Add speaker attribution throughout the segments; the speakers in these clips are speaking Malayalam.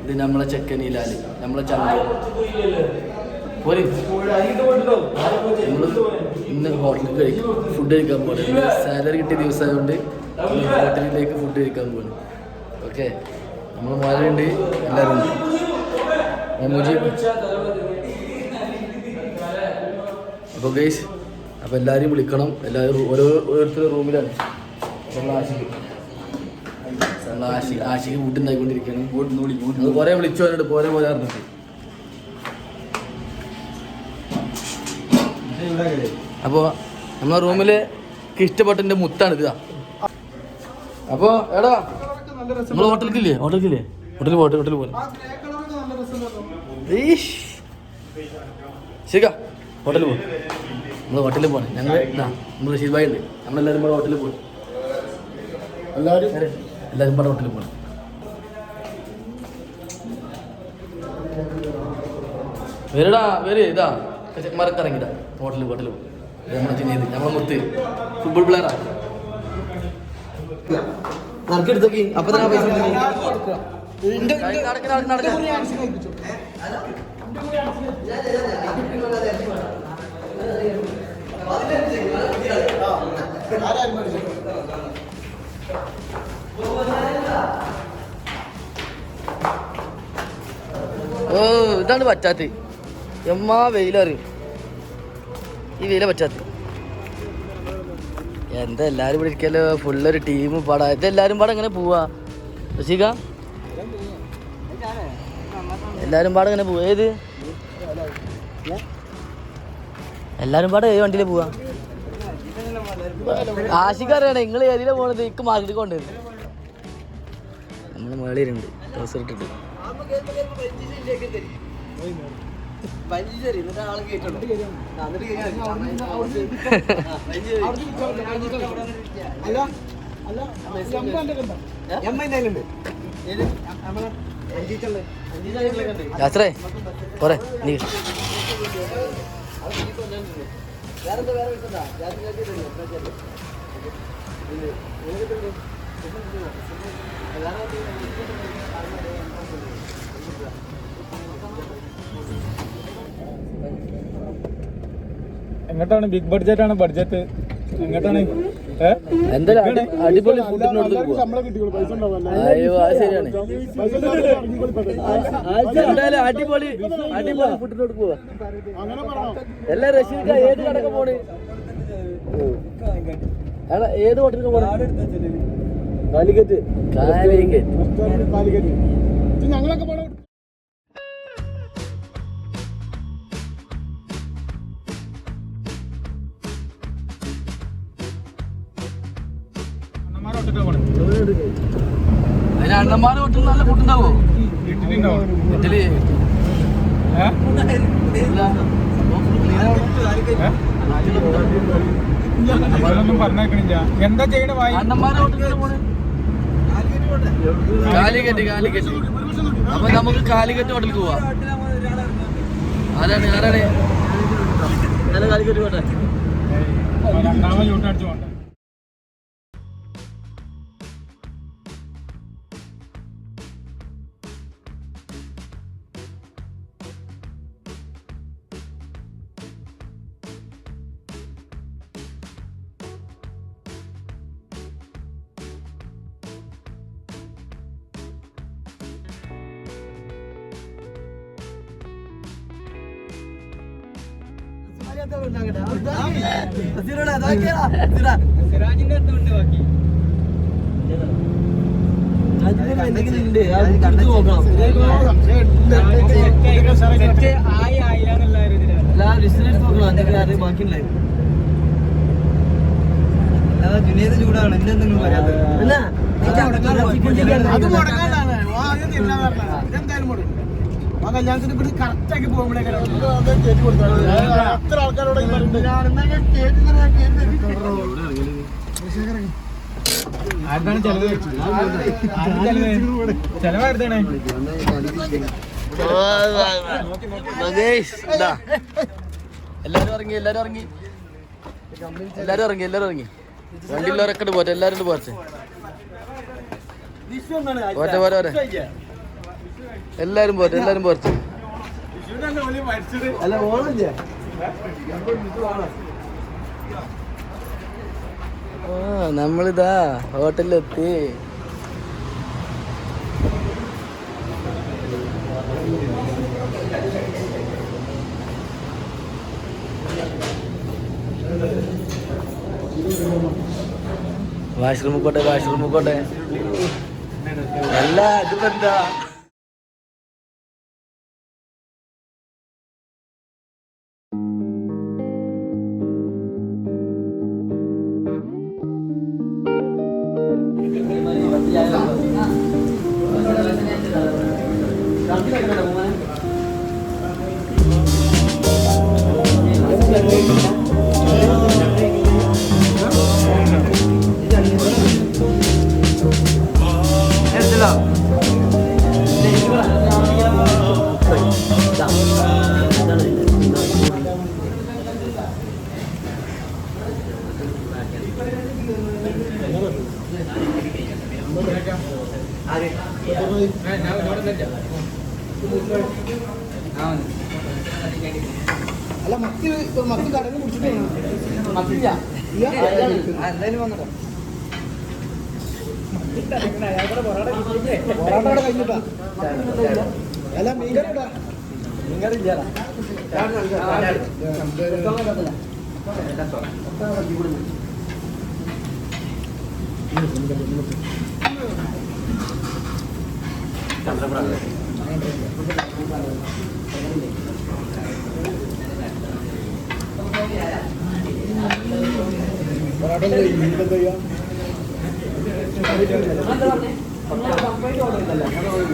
Speaker 1: ഇത് നമ്മളെ ചെക്കനിലാല് നമ്മളെ ചന്ത ഇന്ന് ഹോട്ടലിൽ ഫുഡ് കഴിക്കാൻ പോകണം. സാലറി കിട്ടിയ ദിവസമായതുകൊണ്ട് ഹോട്ടലിലേക്ക് ഫുഡ് കഴിക്കാൻ പോകണം. ഓക്കെ, നമ്മൾ മോലുണ്ട്, എല്ലാവരും ഉണ്ട്. അപ്പോൾ ഗൈസ്, അപ്പോൾ എല്ലാവരെയും വിളിക്കണം. എല്ലാവരും ഓരോരുത്തരുടെ റൂമിലാണ്. ആശിക്ക് ഫുഡ് ഉണ്ടായിക്കൊണ്ടിരിക്കുകയാണ്. കുറേ വിളിച്ചു പറഞ്ഞിട്ട് പോരെ പോലെ പറഞ്ഞിട്ട്. അപ്പോൾ നമ്മളെ റൂമില് ഇഷ്ടപ്പെട്ടതിൻ്റെ മുത്താണ് ഇതാ. അപ്പോൾ എടാ നമ്മൾ ഹോട്ടലിക്കില്ലേ ഹോട്ടലിൽ പോലെ ശരിക്കാ ഹോട്ടലിൽ പോകും. നമ്മൾ ഹോട്ടലിൽ പോകണം. ഞങ്ങൾ നമ്മൾ റഷീദ് ഭായി ഉണ്ട്. നമ്മളെല്ലാവരും കൂടെ ഹോട്ടലിൽ പോകും. എല്ലാവരും കൂടെ ഹോട്ടലിൽ പോകണം. വരടാ വരെ ഇതാ ചെക്കന്മാരൊക്കെ ഇറങ്ങിടാ ഹോട്ടലിൽ പോകും. നമ്മളെ ചിന്നത് നമ്മളെ മുത്ത് ഫുട്ബോൾ പ്ലെയറാ. നടക്കെടുത്തോക്കി അപ്പൊ തന്നെ പൈസ ഓ ഇതാണ് പറ്റാത്ത എമ്മാ വെയിലറിയും. ഈ വെയില പറ്റാത്ത എന്താ എല്ലാരും ഇവിടെ ഇരിക്കല്ലോ. ഫുള്ളൊരു ടീം പാടാ. ഇതെല്ലാരും പാടെ എങ്ങനെ പോവാ റഷീക? എല്ലാരും പാടെ എങ്ങനെ പോവാ? ഏത് എല്ലാരും പാടെ ഏത് വണ്ടിയില് പോവാ? ആശിക്ക് അറിയണേ നിങ്ങൾ ഏതിലാ പോണത്? ഇക്ക് മാർക്കറ്റിൽ കൊണ്ടുവരും. നമ്മള് മേളിയിലുണ്ട് ഡ്രസ് ഇട്ടിട്ട്. യാത്രേ പോരെ നീ
Speaker 2: എങ്ങോട്ടാണ്? ബിഗ് ബഡ്ജറ്റ് ആണ്. ബഡ്ജറ്റ് എങ്ങോട്ടാണ്?
Speaker 1: എന്തായാലും അടിപൊളി ഫുഡിനോട് അയ്യോ അത് ശരിയാണ്. എന്തായാലും അടിപൊളി ഫുഡിനോട് പോവാ. എല്ലാ റഷീദ് ഏത് കടക്ക പോണ്? ഏത് ഹോട്ടലിൽ പോണ? കാലിക്കറ്റ്
Speaker 2: ഞങ്ങളൊക്കെ പോണ
Speaker 1: അതിന് അണ്ണന്മാരുടെ ഹോട്ടലിൽ നല്ല ഫുഡ് ഉണ്ടാവോ? ഇഡ്ഡലി
Speaker 2: പറഞ്ഞേക്കണില്ല. എന്താ ചെയ്യണ?
Speaker 1: അണ്ണന്മാരുടെ ഹോട്ടലിൽ പോണ് കാലിക്കറ്റ്. അപ്പൊ നമുക്ക് കാലിക്കറ്റ് ഹോട്ടലിൽ പോവാ. ആരാണ് കാലിക്കറ്റ് പോട്ടെ.
Speaker 2: രണ്ടാമത് ചൂട്ടടിച്ചു പോട്ടെ.
Speaker 1: ചൂടാണ് എന്തെങ്കിലും
Speaker 2: ആ കല്യാണത്തിന് ഇവിടെ കറക്റ്റ് ആക്കി പോകുമ്പോഴേക്കാണ് അത്ര ആൾക്കാരോട് ആർക്കാണ് ചെലവ് ചെലവായിരുന്നേ
Speaker 1: എല്ലാരും ഇറങ്ങി വണ്ടിയിലൊരൊക്കെ പോട്ടെ. എല്ലാരും പോട്ടെ. എല്ലാരും പോരട്ടെ, എല്ലാരും പോരട്ടെ.
Speaker 2: അല്ല ഓണല്ലേ
Speaker 1: നമ്മളിതാ ഹോട്ടലിലെത്തി. വാഷ്റൂമിൽ പോട്ടെ, വാഷ്റൂമിൽ പോട്ടെ. അല്ല ഇതിപ്പോ എന്താ
Speaker 2: അല്ല മത്തി മത്തി കടന്ന് കുടിച്ചിട്ട് എന്തായാലും വന്നോ പൊറാട്ട കഴിഞ്ഞിട്ടാ അല്ല മീൻകറിട്ടാ മീൻകറി ഇല്ല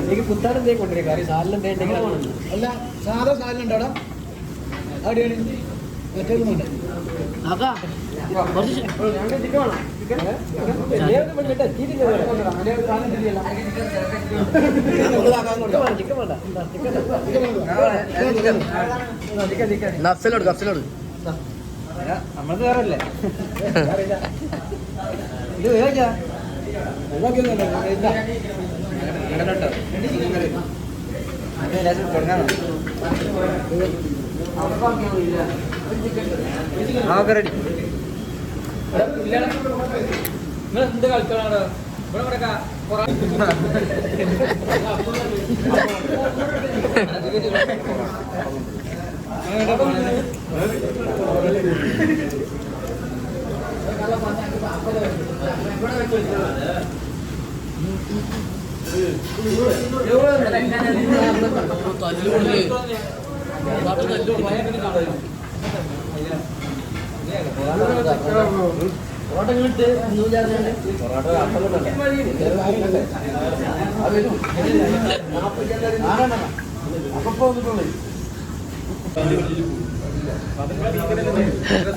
Speaker 2: എനിക്ക് പുത്താനെന്തേ കൊണ്ടുവരും കറി സാലിനെന്തേ അല്ല സാധാ സാലിനുണ്ടോ അവിടെ അവിടെയാണ് മറ്റേതുണ്ട്
Speaker 1: നഫ്സലോട് നഫ്സലോട്
Speaker 2: നമ്മളത് വേറല്ലേ ഇത് വേഗ റെഡി എന്ത് കളിച്ചാണ്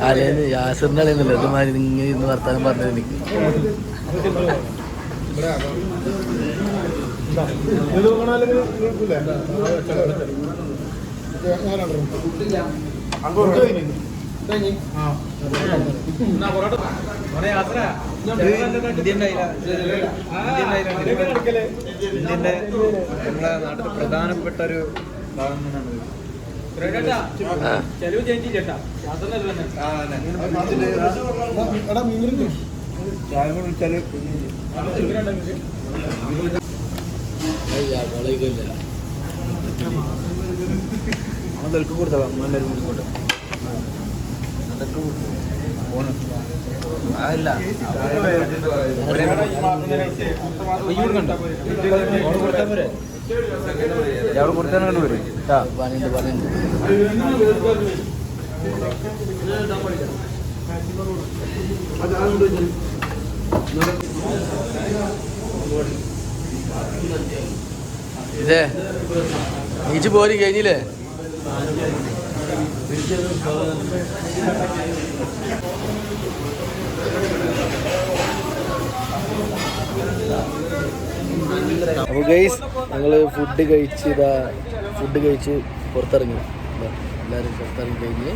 Speaker 1: അല്ലേന്ന് യാസറിന്റെ അറിയുന്നില്ല ഇതുമാതിരി ഇങ്ങനെ ഇന്ന് വർത്താനം പറഞ്ഞത് എനിക്ക്
Speaker 3: ഇന്ത്യന്റെ നമ്മളെ നാട്ടിൽ പ്രധാനപ്പെട്ട ഒരു ഭാഗം തന്നെയാണ് കൊടുത്തതാ അതല്ല അവിടെ കൊടുത്താൽ കണ്ടു വരും
Speaker 1: പണിയുണ്ട് പണിയുണ്ട്. ഇതേ നീച്ച് പോരി കഴിഞ്ഞില്ലേ? അപ്പോൾ ഗൈസ് ഞങ്ങൾ ഫുഡ് കഴിച്ച് പുറത്തിറങ്ങി. എല്ലാവരും പുറത്തിറങ്ങി കഴിഞ്ഞ്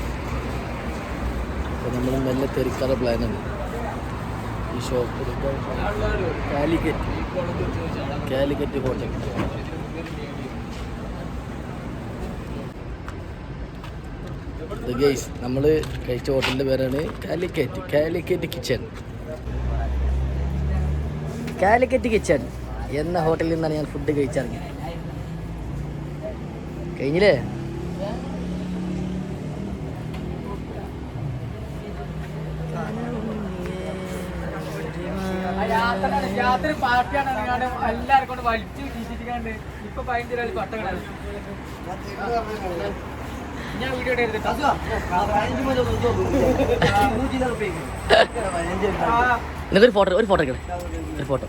Speaker 1: അപ്പോൾ നമ്മൾ മെല്ലെ തെറിക്കാറ പ്ലാനാണ്. ഈ ഷോപ്പ് കാലിക്കറ്റ് ഹോട്ടൽ ഗൈസ് നമ്മൾ കഴിച്ച ഹോട്ടലിൻ്റെ പേരാണ് കാലിക്കറ്റ് കിച്ചൺ എന്ന ഹോട്ടലിൽ നിന്നാണ് ഞാൻ ഫുഡ് കഴിച്ചിറങ്ങിയത്. കഴിഞ്ഞില്ലേ?
Speaker 2: രാത്രി പാർട്ടിയാണ് എല്ലാവരും കൊണ്ട് വലിച്ചു ചീറ്റിക്കാണ്ട് ഇപ്പൊ 15 രൂപ കൊട്ടകളാണ്. ഞാൻ വീഡിയോ
Speaker 1: നിങ്ങൾക്കൊരു ഫോട്ടോ എടുക്കണേ, ഒരു ഫോട്ടോ.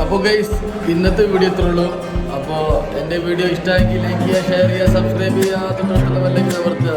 Speaker 1: അപ്പോൾ ഗൈസ് ഇന്നത്തെ വീഡിയോ ഇത്രയുള്ളൂ. അപ്പോൾ എൻ്റെ വീഡിയോ ഇഷ്ടമാക്കി ലൈക്ക് ചെയ്യുക, ഷെയർ ചെയ്യുക, സബ്സ്ക്രൈബ് ചെയ്യുക, തൊട്ടടുത്തുള്ള ബെല്ലൈക്കൺ അമർത്തുക.